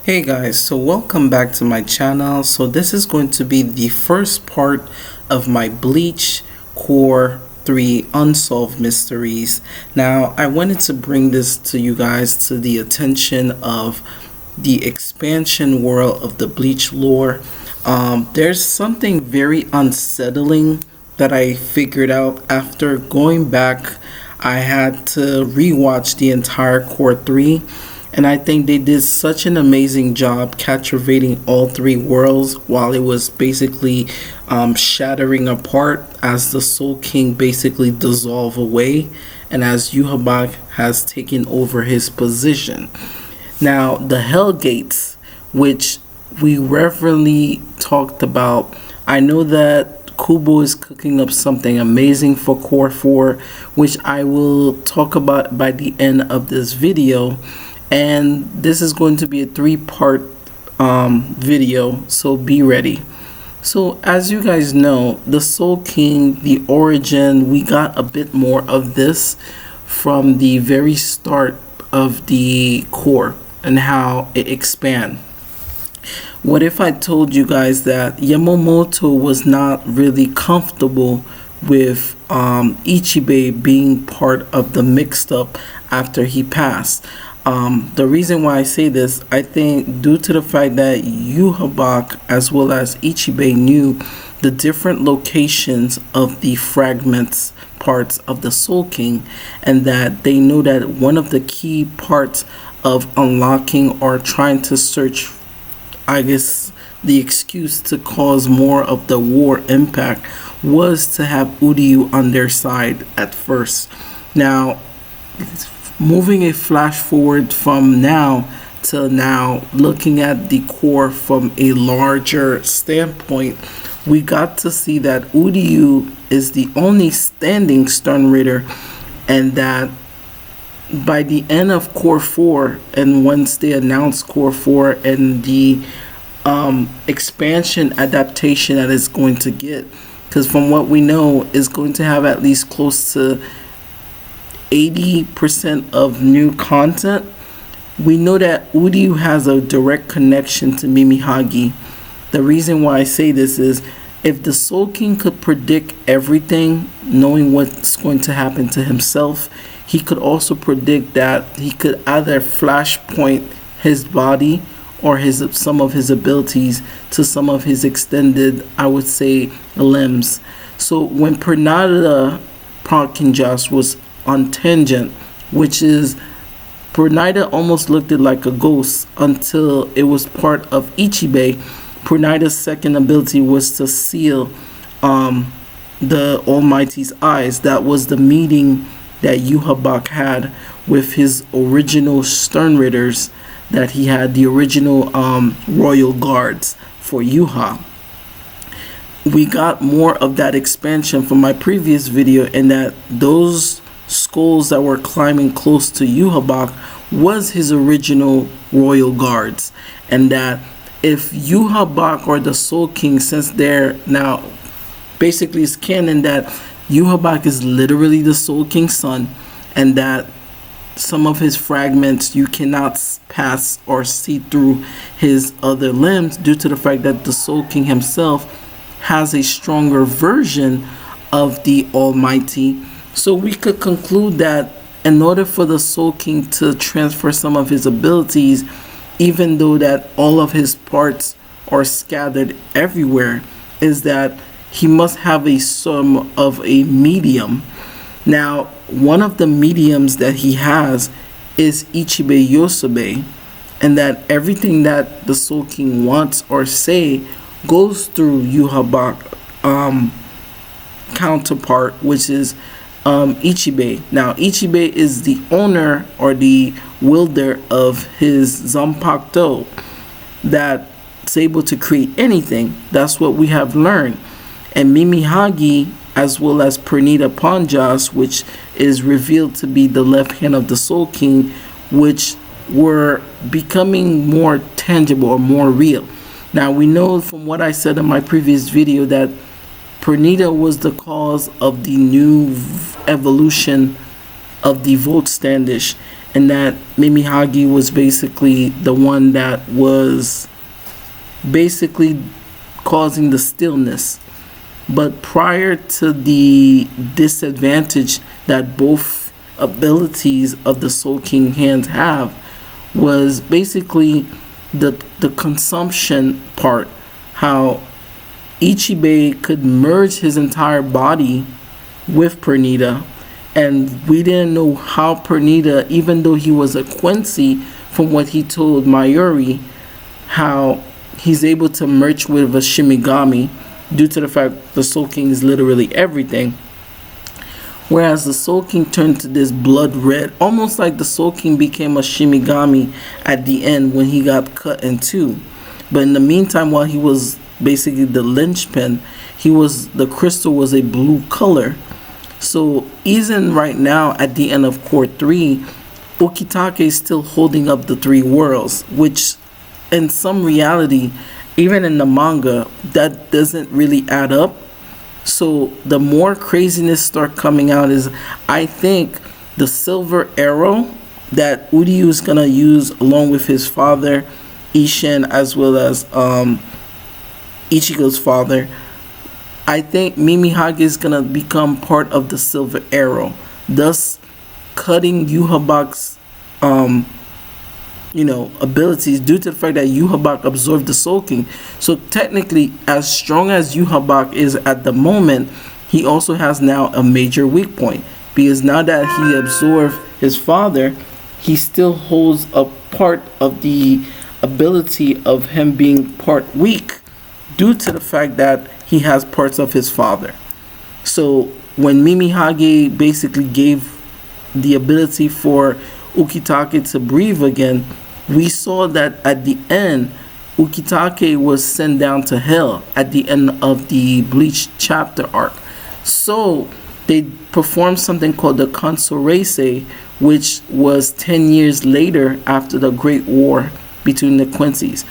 Hey guys, so welcome back to my channel. So this is going to be the first part of my Bleach Core 3 Unsolved Mysteries. Now, I wanted to bring this to you guys to the attention of the expansion world of the Bleach lore. There's something very unsettling that I figured out after going back. I had to rewatch the entire Core 3. And I think they did such an amazing job captivating all three worlds while it was basically shattering apart as the Soul King basically dissolved away and as Yhwach has taken over his position. Now, the Hell Gates, which we reverently talked about, I know that Kubo is cooking up something amazing for Core 4, which I will talk about by the end of this video. And this is going to be a three-part video, so be ready. So as you guys know, the Soul King, the origin, we got a bit more of this from the very start of the core and how it expand. What if I told you guys that Yamamoto was not really comfortable with Ichibe being part of the mixed up after he passed? The reason why I say this, I think due to the fact that Yhwach as well as Ichibe knew the different locations of the fragments parts of the Soul King, and that they know that one of the key parts of unlocking or trying to search, I guess, the excuse to cause more of the war impact was to have Uryu on their side at first. Now, moving a flash forward from now till now, looking at the core from a larger standpoint, we got to see that Uryu is the only standing Stern Ritter, and that by the end of Core 4, and once they announced Core 4 and the expansion adaptation that it's going to get, because from what we know, it's going to have at least close to 80% of new content. We know that Uryu has a direct connection to Mimihagi. The reason why I say this is, if the Soul King could predict everything, knowing what's going to happen to himself, he could also predict that he could either flashpoint his body or some of his abilities to some of his extended, I would say, limbs. So when Pernada Parkinjas was on Tangent, which is Pernida almost looked like a ghost until it was part of Ichibe. Pernida's second ability was to seal the Almighty's eyes. That was the meeting that Yhwach had with his original Stern Ritters, that he had the original royal guards for Yhwach. We got more of that expansion from my previous video, in that those skulls that were climbing close to Yhwach was his original royal guards, and that if Yhwach or the Soul King, since they're now basically it's canon that Yhwach is literally the Soul King's son, and that some of his fragments you cannot pass or see through his other limbs, due to the fact that the Soul King himself has a stronger version of the Almighty. So we could conclude that in order for the Soul King to transfer some of his abilities, even though that all of his parts are scattered everywhere, is that he must have a sum of a medium. Now, one of the mediums that he has is Ichibe Yosobe, and that everything that the Soul King wants or say goes through Yhwach counterpart, which is Ichibe. Now, Ichibe is the owner or the wielder of his Zanpakuto that's able to create anything. That's what we have learned. And Mimihagi, as well as Pernida Panjas, which is revealed to be the left hand of the Soul King, which were becoming more tangible or more real. Now, we know from what I said in my previous video that Pernida was the cause of the new evolution of the Volt Standish, and that Mimihagi was basically the one that was basically causing the stillness. But prior to the disadvantage that both abilities of the Soul King hands have, was basically the consumption part. How Ichibe could merge his entire body with Pernita, and we didn't know how Pernita, even though he was a Quincy, from what he told Mayuri, how he's able to merge with a Shimigami due to the fact the Soul King is literally everything. Whereas the Soul King turned to this blood red, almost like the Soul King became a Shimigami at the end when he got cut in two. But in the meantime, while he was basically the linchpin, the crystal was a blue color. So even right now at the end of Core 3, Ukitake is still holding up the three worlds, which in some reality, even in the manga, that doesn't really add up. So the more craziness start coming out is, I think the silver arrow that Uryu is gonna use along with his father Ishin, as well as Ichigo's father, I think Mimihage is gonna become part of the silver arrow, thus cutting Yhwach's abilities, due to the fact that Yhwach absorbed the Soul King. So technically, as strong as Yhwach is at the moment, he also has now a major weak point, because now that he absorbed his father, he still holds a part of the ability of him being part weak, due to the fact that he has parts of his father. So when Mimihage basically gave the ability for Ukitake to breathe again, we saw that at the end, Ukitake was sent down to hell at the end of the Bleach chapter arc. So they performed something called the Consorese, which was 10 years later after the Great War between the Quincy's.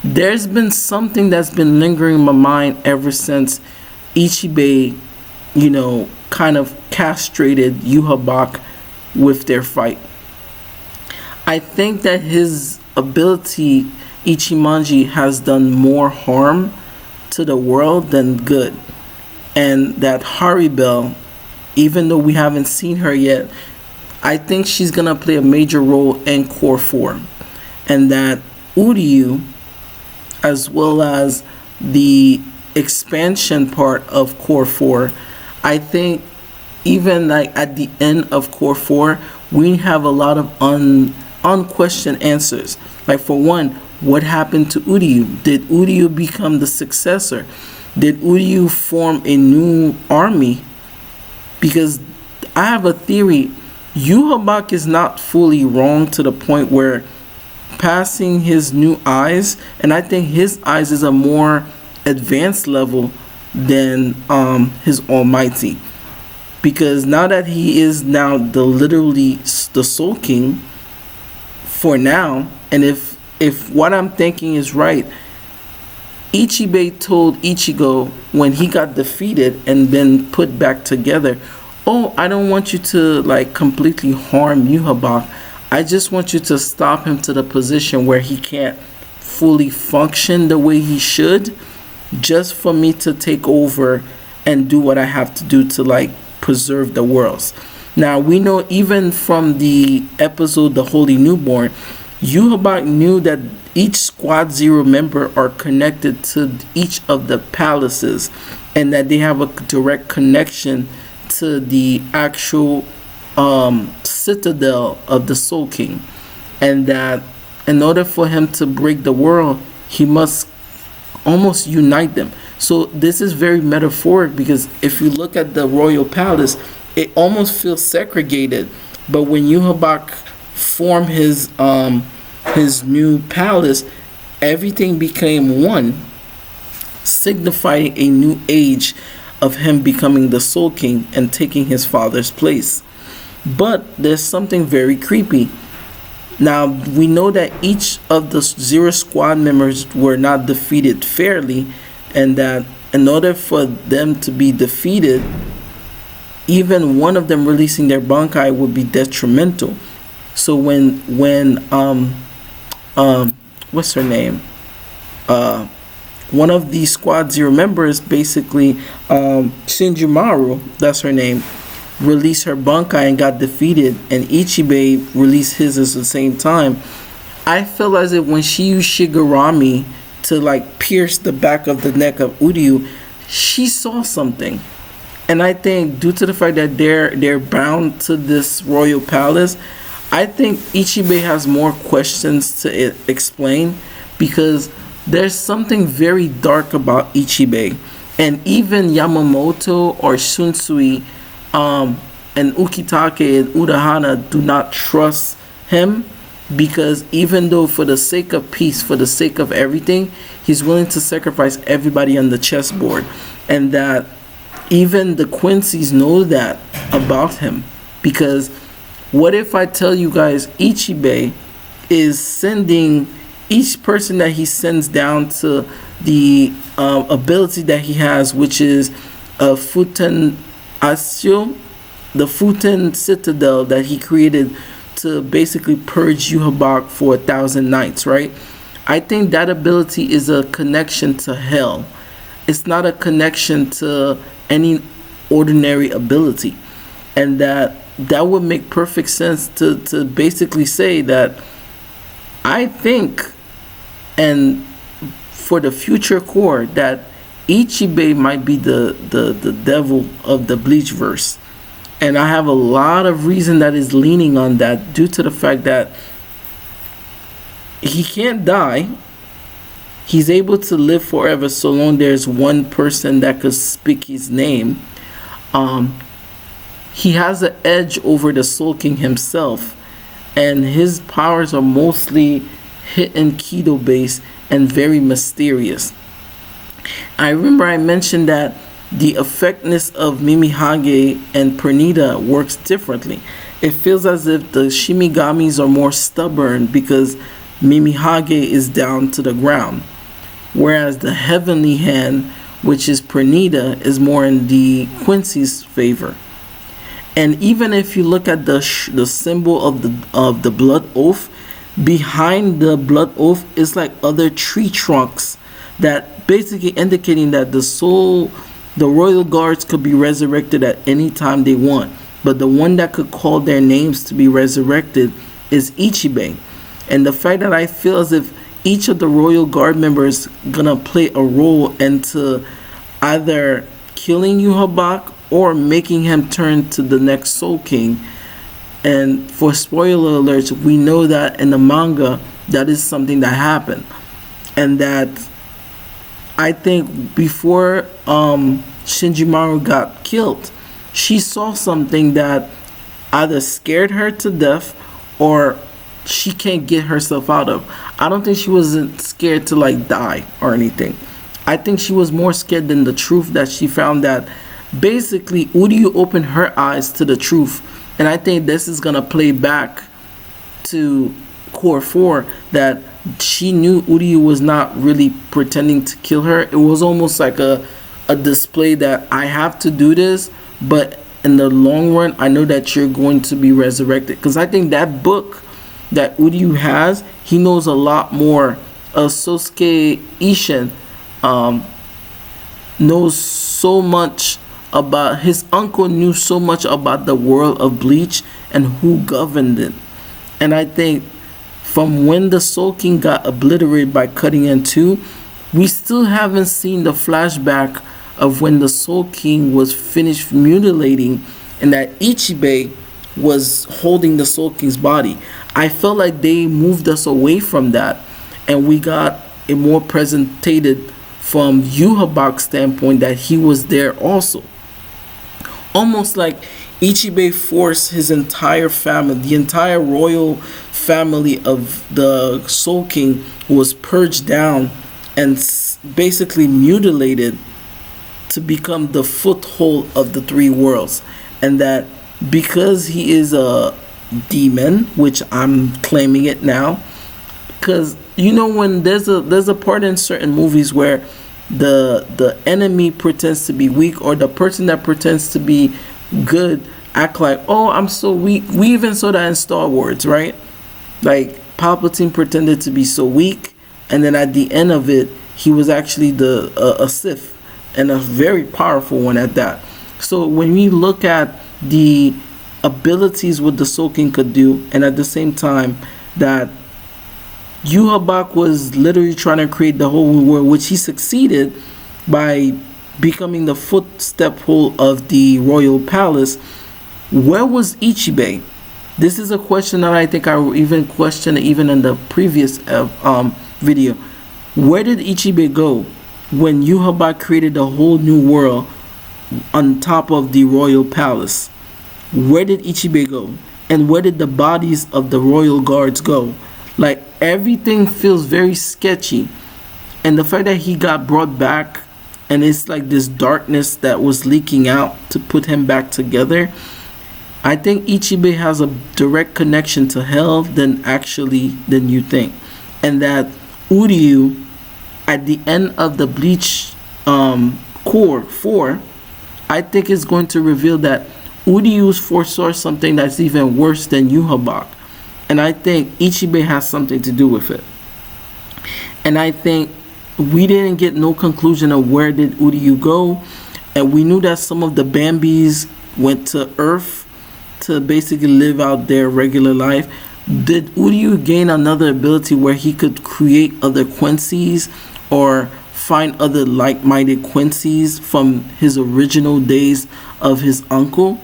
There's been something that's been lingering in my mind ever since Ichibe, kind of castrated Yhwach with their fight. I think that his ability, Ichimonji, has done more harm to the world than good. And that Haribel, even though we haven't seen her yet, I think she's going to play a major role in Core 4. And that Uryu, as well as the expansion part of Core 4, I think even like at the end of Core 4, we have a lot of unquestioned answers. Like, for one, what happened to Uryu? Did Uryu become the successor? Did Uryu form a new army? Because I have a theory, Yhwach is not fully wrong to the point where passing his new eyes, and I think his eyes is a more advanced level than his Almighty, because now that he is now literally the Soul King for now, and if what I'm thinking is right, Ichibe told Ichigo when he got defeated and then put back together, oh, I don't want you to like completely harm Yhwach. I just want you to stop him to the position where he can't fully function the way he should, just for me to take over and do what I have to do to like preserve the worlds. Now we know even from the episode The Holy Newborn, Yhwach knew that each Squad Zero member are connected to each of the palaces, and that they have a direct connection to the actual citadel of the Soul King, and that in order for him to break the world, he must almost unite them. So this is very metaphoric, because if you look at the royal palace, it almost feels segregated, but when Yhwach formed his new palace, everything became one, signifying a new age of him becoming the Soul King and taking his father's place. But there's something very creepy. Now, we know that each of the Zero Squad members were not defeated fairly, and that in order for them to be defeated, even one of them releasing their Bankai would be detrimental. So when what's her name? Uh, One of these squads you remember is basically Shinjumaru, that's her name, released her Bankai and got defeated, and Ichibe released his at the same time. I feel as if when she used Shigarami to like pierce the back of the neck of Uryu, she saw something. And I think due to the fact that they're bound to this royal palace, I think Ichibe has more questions to explain, because there's something very dark about Ichibe, and even Yamamoto or Shunsui, and Ukitake and Urahana do not trust him, because even though for the sake of peace, for the sake of everything, he's willing to sacrifice everybody on the chessboard, and that even the Quincy's know that about him. Because what if I tell you guys Ichibe is sending each person that he sends down to the ability that he has, which is a Futen Asio, the Futen Citadel that he created to basically purge Yuhabak for 1,000 nights, right? I think that ability is a connection to hell. It's not a connection to any ordinary ability. And that would make perfect sense to basically say that I think, and for the future core, that Ichibe might be the devil of the Bleach verse. And I have a lot of reason that is leaning on that, due to the fact that he can't die. He's able to live forever so long there's one person that could speak his name. He has an edge over the Soul King himself, and his powers are mostly hit and Kido based and very mysterious. I remember I mentioned that the effectiveness of Mimihage and Pernita works differently. It feels as if the Shimigamis are more stubborn because Mimihage is down to the ground, whereas the Heavenly Hand, which is Pernita, is more in the Quincy's favor. And even if you look at the symbol of the blood oath, behind the blood oath is like other tree trunks that basically indicating that the royal guards could be resurrected at any time they want, but the one that could call their names to be resurrected is Ichibe. And the fact that I feel as if each of the royal guard members gonna play a role into either killing Yuhabak or making him turn to the next Soul King. And for spoiler alerts, we know that in the manga that is something that happened, and that I think before Shinjimaru got killed, she saw something that either scared her to death or she can't get herself out of. I don't think she wasn't scared to like die or anything. I think she was more scared than the truth that she found, that basically Uryu opened her eyes to the truth. And I think this is gonna play back to Core 4, that she knew Uryu was not really pretending to kill her. It was almost like a display that I have to do this, but in the long run, I know that you're going to be resurrected. Because I think that book that Uryu has, he knows a lot more. Sosuke Ishin knows so much about, his uncle knew so much about the world of Bleach and who governed it. And I think from when the Soul King got obliterated by cutting in two, we still haven't seen the flashback of when the Soul King was finished mutilating and that Ichibe was holding the Soul King's body. I felt like they moved us away from that, and we got a more presented from Yuhabak's standpoint that he was there also. Almost like Ichibe forced his entire family, the entire royal family of the Soul King, was purged down and basically mutilated to become the foothold of the three worlds. And that because he is a demon, which I'm claiming it now, because you know when there's a part in certain movies where the enemy pretends to be weak, or the person that pretends to be good act like, oh, I'm so weak. We even saw that in Star Wars, right? Like Palpatine pretended to be so weak, and then at the end of it, he was actually a Sith, and a very powerful one at that. So when we look at the abilities what the Soul King could do, and at the same time that Yuhabak was literally trying to create the whole world, which he succeeded by becoming the footstep hole of the royal palace. Where was Ichibe? This is a question that I think I even questioned even in the previous video. Where did Ichibe go when Yuhabak created a whole new world on top of the royal palace? Where did Ichibe go? And where did the bodies of the royal guards go? Like, everything feels very sketchy. And the fact that he got brought back, and it's like this darkness that was leaking out to put him back together, I think Ichibe has a direct connection to hell than you think. And that Uryu, at the end of the Bleach Core 4, I think is going to reveal that Uryu's foresaw something that's even worse than Yuhabak. And I think Ichibe has something to do with it. And I think we didn't get no conclusion of where did Uryu go. And we knew that some of the Bambis went to Earth to basically live out their regular life. Did Uryu gain another ability where he could create other Quincy's or find other like-minded Quincy's from his original days of his uncle?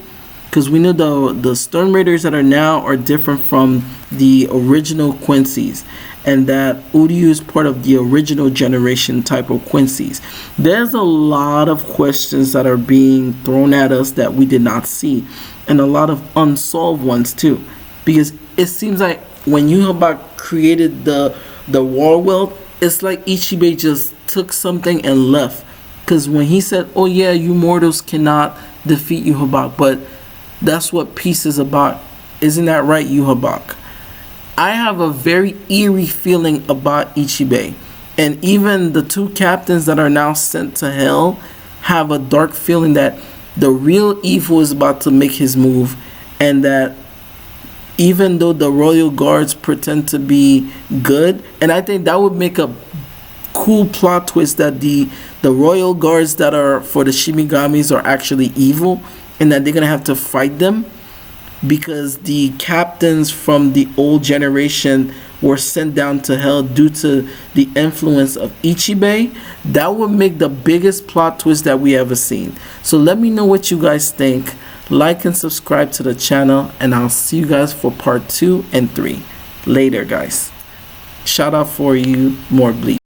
Because we know the Stone Raiders that are now are different from the original Quincy's, and that Uryu is part of the original generation type of Quincy's. There's a lot of questions that are being thrown at us that we did not see, and a lot of unsolved ones too, because it seems like when Yuhabak created the war world, it's like Ichibe just took something and left. Because when he said, oh yeah, you mortals cannot defeat Yuhabak, but that's what peace is about. Isn't that right, Yuhabak? I have a very eerie feeling about Ichibe. And even the two captains that are now sent to hell have a dark feeling that the real evil is about to make his move. And that even though the royal guards pretend to be good, and I think that would make a cool plot twist that the royal guards that are for the Shinigamis are actually evil, and that they're gonna have to fight them because the captains from the old generation were sent down to hell due to the influence of Ichibe. That would make the biggest plot twist that we ever seen. So let me know what you guys think. Like and subscribe to the channel, and I'll see you guys for part 2 and 3 later, guys. Shout out for you, more Bleach.